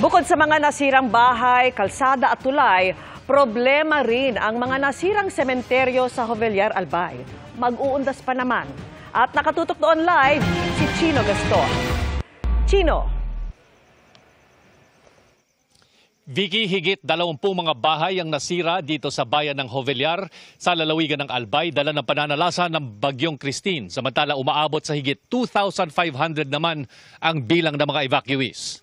Bukod sa mga nasirang bahay, kalsada at tulay, problema rin ang mga nasirang sementeryo sa Jovellar, Albay. Mag-uundas pa naman. At nakatutok doon live si Chino Gaston. Chino. Vicky, higit 20 mga bahay ang nasira dito sa bayan ng Jovellar sa lalawigan ng Albay dala ng pananalasa ng Bagyong Christine. Samantala umaabot sa higit 2,500 naman ang bilang ng mga evacuees.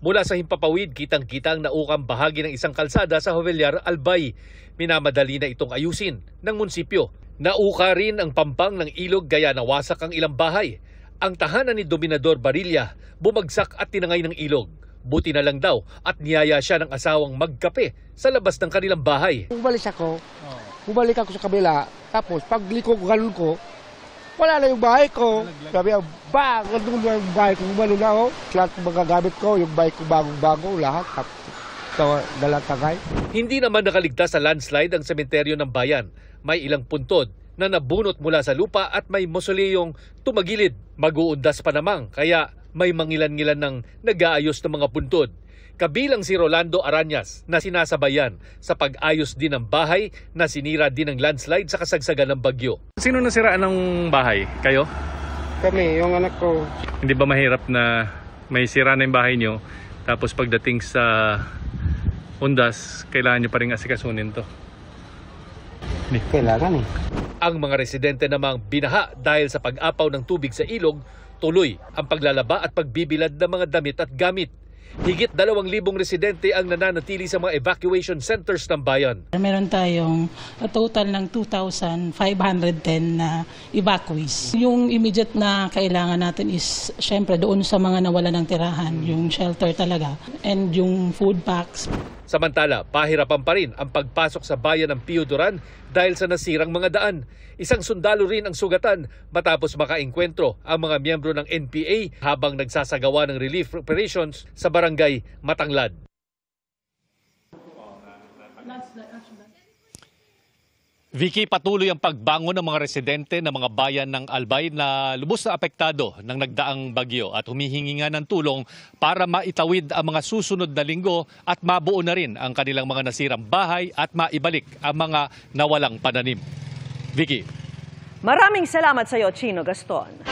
Mula sa himpapawid, kitang-kitang naukang bahagi ng isang kalsada sa Jovellar, Albay. Minamadali na itong ayusin ng munisipyo. Nauka rin ang pampang ng ilog gaya nawasak ang ilang bahay. Ang tahanan ni Dominador Barilla bumagsak at tinangay ng ilog. Buti na lang daw at niyaya siya ng asawang magkape sa labas ng kanilang bahay. Bumalik ako sa kabila, tapos pagliko ko galon ko, wala na yung bahay ko. Sabi ako, gandun na yung bahay ko, umano na ako. Lahat ng mga gamit ko, yung bahay ko bagong-bago, lahat. Dalatangay. Hindi naman nakaligtas sa landslide ang sementeryo ng bayan. May ilang puntod na nabunot mula sa lupa at may mausoleyong tumagilid. Mag-uundas pa namang, kaya may mangilan-ngilan ng nag-aayos ng mga puntod. Kabilang si Rolando Arañas na sinasabayan sa pag-ayos din ng bahay na sinira din ng landslide sa kasagsagan ng bagyo. Sino nasiraan ng bahay? Kayo? Kami, yung anak ko. Hindi ba mahirap na may sira na yung bahay nyo, tapos pagdating sa undas, kailangan nyo pa rin asikasunin to? Kailangan eh. Ang mga residente namang binaha dahil sa pag-apaw ng tubig sa ilog, tuloy ang paglalaba at pagbibilad ng mga damit at gamit. Higit 2,000 residente ang nananatili sa mga evacuation centers ng bayan. Meron tayong total ng 2,510 na evacuees. Yung immediate na kailangan natin is syempre doon sa mga nawala ng tirahan, yung shelter talaga, and yung food packs. Samantala, pahirapan pa rin ang pagpasok sa bayan ng Pio Duran dahil sa nasirang mga daan. Isang sundalo rin ang sugatan matapos makaengkwentro ang mga miyembro ng NPA habang nagsasagawa ng relief operations sa barangay Matanglad. Vicky, patuloy ang pagbangon ng mga residente ng mga bayan ng Albay na lubos na apektado ng nagdaang bagyo at humihingi nga ng tulong para maitawid ang mga susunod na linggo at mabuo na rin ang kanilang mga nasirang bahay at maibalik ang mga nawalang pananim. Vicky. Maraming salamat sa iyo, Chino Gaston.